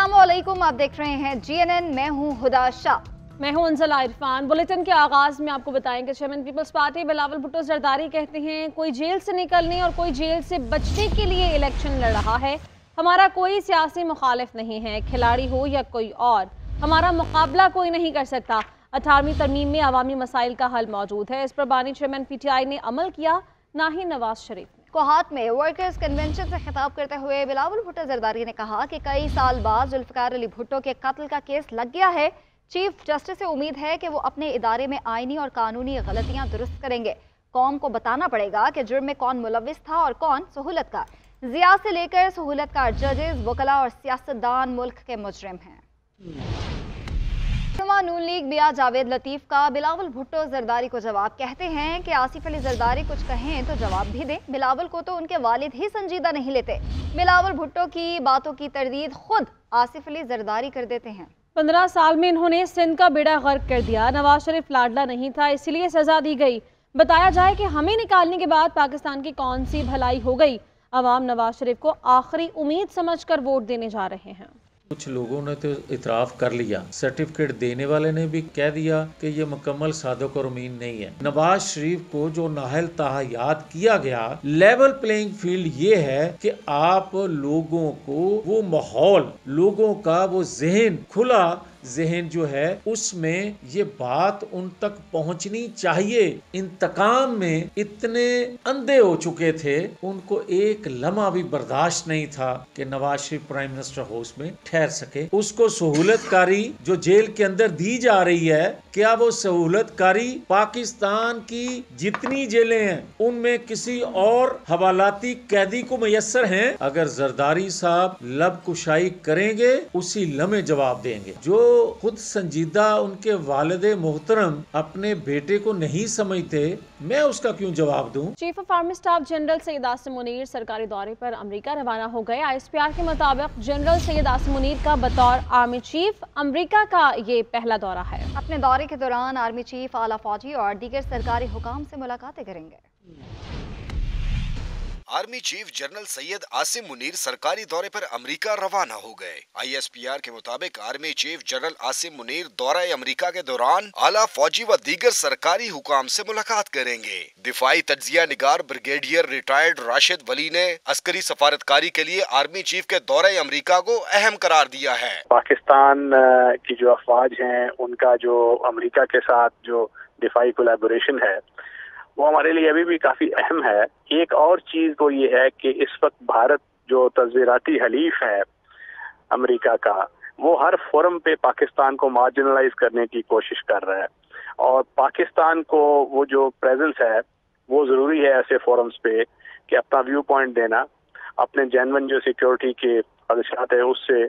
अस्सलामुअलैकुम, आप देख रहे हैं GNN। मैं हूं हुदा शाह। मैं हूं अंजला इरफान। बुलेटिन के आगाज में आपको बताएंगे chairman Peoples Party Bilawal Bhutto Zardari कहते हैं कोई जेल से निकलने और कोई जेल से बचने के लिए इलेक्शन लड़ रहा है। हमारा कोई सियासी मुखालिफ नहीं है, खिलाड़ी हो या कोई और, हमारा मुकाबला कोई नहीं कर सकता। 18वीं तरमीम में अवामी मसाइल का हल मौजूद है, इस पर बानी चेयरमैन PTI ने अमल किया, ना ही नवाज शरीफ ने। कोहाट में वर्कर्स कन्वेंशन से खिताब करते हुए बिलावल भुट्टो जरदारी ने कहा कि कई साल बाद जुल्फिकार अली भुट्टो के कत्ल का केस लग गया है। चीफ जस्टिस से उम्मीद है कि वो अपने इदारे में आईनी और कानूनी गलतियां दुरुस्त करेंगे। कौम को बताना पड़ेगा कि जुर्म में कौन मुलविस था और कौन सहूलतकार। जिया से लेकर सहूलतकार जजेस, वकला और सियासतदान मुल्क के मुजरिम हैं। नून लीग मियां जावेद लतीफ का बिलावल भुट्टो जरदारी को जवाब। कहते हैं कि आसिफ अली जरदारी कुछ कहें तो जवाब भी दें। बिलावल को तो उनके वालिद ही संजीदा नहीं लेते। बिलावल भुट्टो की बातों की तरदीद खुद आसिफ अली जरदारी कर देते हैं। 15 साल में इन्होंने सिंध का बेड़ा गर्क कर दिया। नवाज शरीफ लाडला नहीं था, इसलिए सजा दी गई। बताया जाए कि हमें निकालने के बाद पाकिस्तान की कौन सी भलाई हो गई। अवाम नवाज शरीफ को आखिरी उम्मीद समझकर वोट देने जा रहे हैं। कुछ लोगों ने तो इतराफ़ कर लिया, सर्टिफिकेट देने वाले ने भी कह दिया कि ये मुकम्मल सादक और अमीन नहीं है। नवाज शरीफ को जो नाहल ताहयात किया गया, लेवल प्लेइंग फील्ड ये है कि आप लोगों को वो माहौल, लोगों का वो जहन, खुला जहन जो है, उसमें ये बात उन तक पहुंचनी चाहिए। इंतकाम में इतने अंधे हो चुके थे, उनको एक लम्हा भी बर्दाश्त नहीं था कि Nawaz Sharif prime minister house में ठहर सके। उसको सहूलतकारी जो जेल के अंदर दी जा रही है, क्या वो सहूलतकारी पाकिस्तान की जितनी जेलें हैं उनमें किसी और हवालाती कैदी को मैसर हैं? अगर जरदारी साहब लब कुशाई करेंगे, उसी लम्हे जवाब देंगे। जो खुद संजीदा उनके वालिद मोहतरम अपने बेटे को नहीं समझते, मैं उसका क्यों जवाब दूं? Chief of army staff general Syed Asim Munir सरकारी दौरे पर अमेरिका रवाना हो गए। ISPR के मुताबिक जनरल सैयद आसिम मुनीर का बतौर आर्मी चीफ अमेरिका का ये पहला दौरा है। अपने दौरे के दौरान आर्मी चीफ, आला फौजी और दीगर सरकारी हुकाम से मुलाकातें करेंगे। Army chief general Syed Asim Munir सरकारी दौरे पर अमेरिका रवाना हो गए। ISPR के मुताबिक army chief general Asim Munir दौरा अमेरिका के दौरान आला फौजी व दीगर सरकारी हुकाम से मुलाकात करेंगे। दिफाई तज्जिया निगार ब्रिगेडियर रिटायर्ड राशिद वली ने अस्करी सफारतकारी के लिए आर्मी चीफ के दौरे अमेरिका को अहम करार दिया है। पाकिस्तान की जो अफवाज हैं, उनका जो अमेरिका के साथ जो दिफाई कोलैबोरेशन है, वो हमारे लिए अभी भी काफी अहम है। एक और चीज तो ये है कि इस वक्त भारत जो तज़वीराती हलीफ है अमेरिका का, वो हर फोरम पे पाकिस्तान को मार्जिनलाइज करने की कोशिश कर रहा है, और पाकिस्तान को वो जो प्रेजेंस है वो जरूरी है ऐसे फोरम्स पे कि अपना व्यू पॉइंट देना, अपने जेन्युइन जो सिक्योरिटी के खदशात है उससे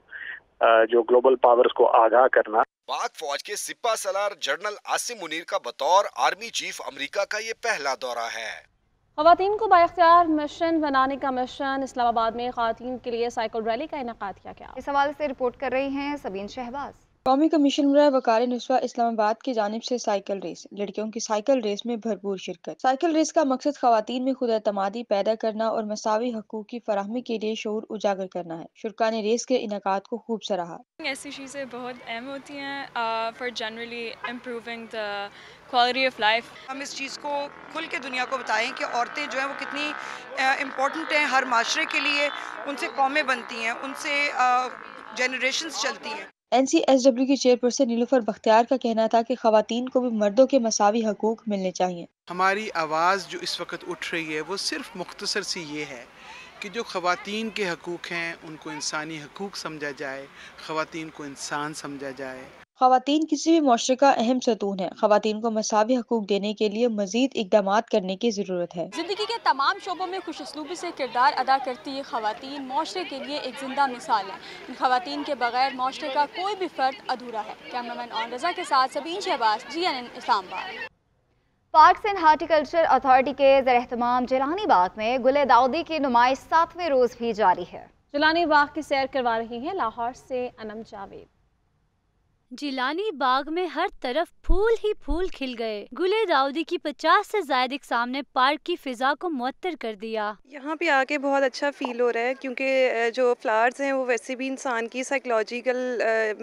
जो ग्लोबल पावर्स को आगाह करना। पाक फौज के सिपा सलार जनरल आसिम मुनीर का बतौर आर्मी चीफ अमेरिका का ये पहला दौरा है। ख़वातीन को बाइख्तियार मिशन बनाने का मिशन। इस्लामाबाद में ख़वातीन के लिए साइकिल रैली का इनेकाद किया गया। इस हवाले से रिपोर्ट कर रही हैं सबीन शहबाज। कौमी कमीशन वकार नुस्वा इस्लामाबाद की जानिब से साइकिल रेस, लड़कियों की साइकिल रेस में भरपूर शिरकत। साइकिल रेस का मकसद खवातीन में खुद एतमादी पैदा करना और मसावी हकूक की फराहमी के लिए शऊर उजागर करना है। शुरा ने रेस के इनेकाद को खूब सराहा। ऐसी चीज़ें बहुत अहम होती हैं for generally improving the quality of life. हम इस चीज़ को खुल के दुनिया को बताएं कि औरतें जो हैं वो कितनी इम्पोर्टेंट हैं हर माशरे के लिए। उनसे कौमें बनती हैं, उनसे जनरेशंस चलती हैं। NCSW की चेयरपर्सन नीलूफर बख्तियार का कहना था कि खवातीन को भी मर्दों के मसावी हकूक मिलने चाहिए। हमारी आवाज़ जो इस वक्त उठ रही है वो सिर्फ मुख्तसर सी ये है कि जो खवातीन के हकूक हैं उनको इंसानी हकूक समझा जाए, खवातीन को इंसान समझा जाए। खवातीन किसी भी मुआशरे का अहम सतून है। खवातीन को मसावी हकूक देने के लिए मजीद इकदामात करने की ज़रूरत है। जिंदगी के तमाम शोबों में खुशउस्लूबी से किरदार अदा करती है खवातीन मुआशरे के लिए एक जिंदा मिसाल है। इन खवातीन के बगैर मुआशरे का कोई भी फर्द अधूरा है। कैमरामैन ऑन रजा के साथ Sabeen Shahbaz, GNN Islamabad. Parks and horticulture authority के ज़ेर-एहतमाम जिलानी बाग में गुले दाऊदी की नुमाइश 7वें रोज भी जारी है। जिलानी बाग की सैर करवा रही हैं लाहौर से अनम जावेद। जिलानी बाग में हर तरफ फूल ही फूल खिल गए। गुले दाऊदी की 50 से ज्यादा इक़साम ने पार्क की फिजा को मुअत्तर कर दिया। यहाँ पे आके बहुत अच्छा फील हो रहा है क्योंकि जो फ्लावर्स हैं वो वैसे भी इंसान की साइकोलॉजिकल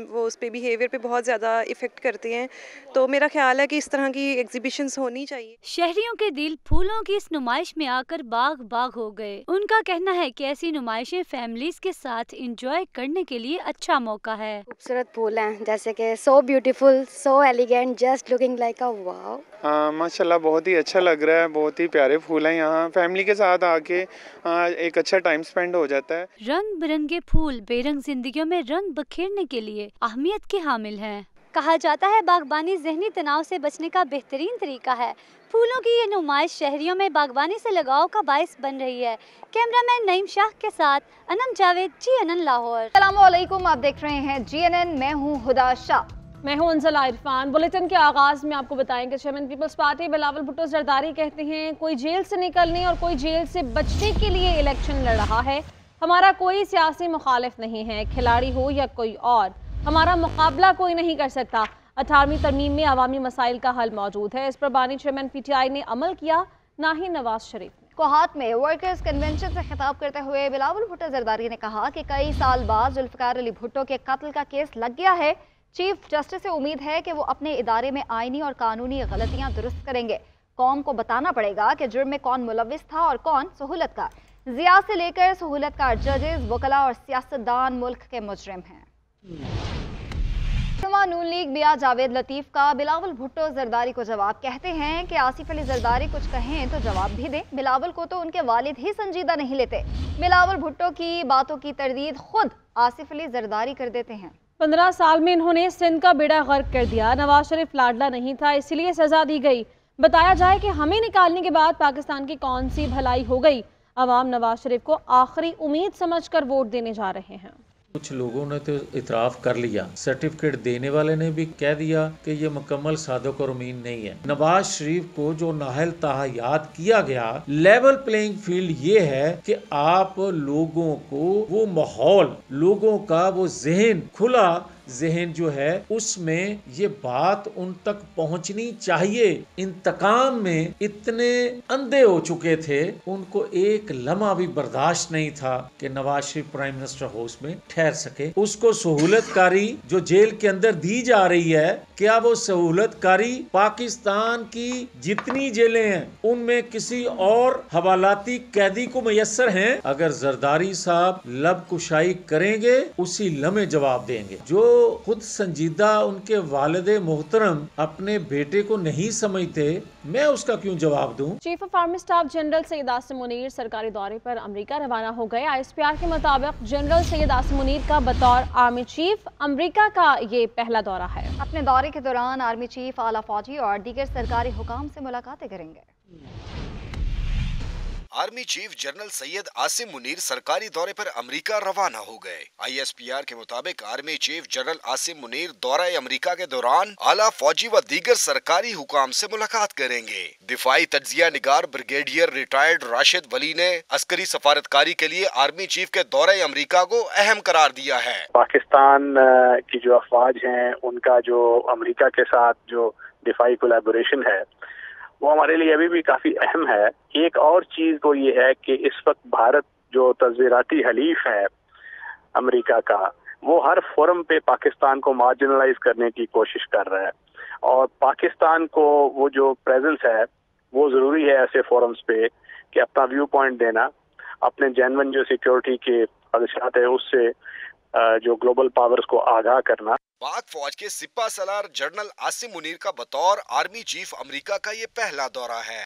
वो उस पे बिहेवियर पे बहुत ज़्यादा इफ़ेक्ट करते हैं, तो मेरा ख्याल है कि इस तरह की एग्जीबिशंस होनी चाहिए। शहरियों के दिल फूलों की इस नुमाइश में आकर बाग बाग हो गए। उनका कहना है कि ऐसी नुमाइशें फैमिलीज के साथ इंजॉय करने के लिए अच्छा मौका है। खूबसूरत फूल हैं जैसे कि so beautiful, so elegant, just looking like a wow. हाँ माशाल्लाह, बहुत ही अच्छा लग रहा है, बहुत ही प्यारे फूल हैं। यहाँ फैमिली के साथ आके एक अच्छा टाइम स्पेंड हो जाता है। रंग बिरंगे फूल बेरंग जिंदगियों में रंग बखेरने के लिए अहमियत के हामिल हैं। कहा जाता है बागबानी ज़हनी तनाव से बचने का बेहतरीन तरीका है। फूलों की ये नुमाइश शहरियों में बागबानी से लगाव का बाइस बन रही है। कैमरामैन नईम शाह के साथ अनम जावेद, GNN लाहौर। अस्सलामुअलैकुम, आप देख रहे हैं GNN, मैं हूँ हुदा शाह। मैं हूं अंजला इरफान। बुलेटिन के आगाज में आपको बताएंगे chairman Peoples Party Bilawal Bhutto Zardari कहते हैं कोई जेल से निकलने और कोई जेल से बचने के लिए इलेक्शन लड़ रहा है। हमारा कोई सियासी मुखालिफ नहीं है, खिलाड़ी हो या कोई और, हमारा मुकाबला कोई नहीं कर सकता। 18वीं तरमीम में अवामी मसाइल का हल मौजूद है। इस पर बानी चेयरमैन PTI ने अमल किया, ना ही नवाज शरीफ ने। कोहाट में वर्कर्स कन्वेंशन से खिताब करते हुए बिलावल भुट्टो जरदारी ने कहा कि कई साल बाद जुल्फकार अली भुट्टो के कत्ल का केस लग गया है। चीफ जस्टिस से उम्मीद है कि वो अपने इदारे में आईनी और कानूनी गलतियां दुरुस्त करेंगे। कौम को बताना पड़ेगा कि जुर्म में कौन मुलविस था और कौन सहूलतकार। जिया से लेकर सहूलतकार जजेस, वकला और सियासतदान मुल्क के मुजरिम हैं। नून लीग मियां जावेद लतीफ का बिलावल भुट्टो जरदारी को जवाब। कहते हैं कि आसिफ अली जरदारी कुछ कहें तो जवाब भी दें। बिलावल को तो उनके वालिद ही संजीदा नहीं लेते। बिलावल भुट्टो की बातों की तरदीद खुद आसिफ अली जरदारी कर देते हैं। 15 साल में इन्होंने सिंध का बेड़ा गर्क कर दिया। नवाज शरीफ लाडला नहीं था, इसलिए सजा दी गई। बताया जाए कि हमें निकालने के बाद पाकिस्तान की कौन सी भलाई हो गई। अवाम नवाज शरीफ को आखिरी उम्मीद समझकर वोट देने जा रहे हैं। कुछ लोगों ने तो इतराफ़ कर लिया, सर्टिफिकेट देने वाले ने भी कह दिया कि ये मुकम्मल सादक और अमीन नहीं है। नवाज शरीफ को जो नाहल ताहा याद किया गया, लेवल प्लेइंग फील्ड ये है कि आप लोगों को वो माहौल, लोगों का वो जहन, खुला जहन जो है, उसमें ये बात उन तक पहुंचनी चाहिए। इंतकाम में इतने अंधे हो चुके थे, उनको एक लम्हा भी बर्दाश्त नहीं था कि Nawaz Sharif prime minister house में ठहर सके। उसको सहूलतकारी जो जेल के अंदर दी जा रही है, क्या वो सहूलतकारी पाकिस्तान की जितनी जेलें हैं उनमें किसी और हवालाती कैदी को मैसर हैं? अगर जरदारी साहब लब कुशाई करेंगे, उसी लम्हे जवाब देंगे। जो खुद संजीदा उनके वालिदे मोहतरम अपने बेटे को नहीं समझते, मैं उसका क्यों जवाब दूं? Chief of army staff general Syed Asim Munir सरकारी दौरे पर अमेरिका रवाना हो गए। ISPR के मुताबिक जनरल सैयद आसिम मुनीर का बतौर आर्मी चीफ अमेरिका का ये पहला दौरा है। अपने दौरे के दौरान आर्मी चीफ, आला फौजी और दीगर सरकारी हुकाम से मुलाकातें करेंगे। Army chief general Syed Asim Munir सरकारी दौरे पर अमेरिका रवाना हो गए। ISPR के मुताबिक army chief general Asim Munir दौरा अमेरिका के दौरान आला फौजी व दीगर सरकारी हुकाम से मुलाकात करेंगे। दिफाई तज्जिया निगार ब्रिगेडियर रिटायर्ड राशिद वली ने अस्करी सफारतकारी के लिए आर्मी चीफ के दौरे अमेरिका को अहम करार दिया है। पाकिस्तान की जो अफवाज हैं, उनका जो अमेरिका के साथ जो दिफाई कोलैबोरेशन है, वो हमारे लिए अभी भी काफी अहम है। एक और चीज तो ये है कि इस वक्त भारत जो तस्वीराती हलीफ है अमेरिका का, वो हर फोरम पे पाकिस्तान को मार्जिनलाइज करने की कोशिश कर रहा है, और पाकिस्तान को वो जो प्रेजेंस है वो जरूरी है ऐसे फोरम्स पे कि अपना व्यू पॉइंट देना, अपने जेन्युइन जो सिक्योरिटी के खदशात है उससे जो ग्लोबल पावर्स को आगाह करना। पाक फौज के सिपा सलार जनरल आसिम मुनीर का बतौर आर्मी चीफ अमेरिका का ये पहला दौरा है।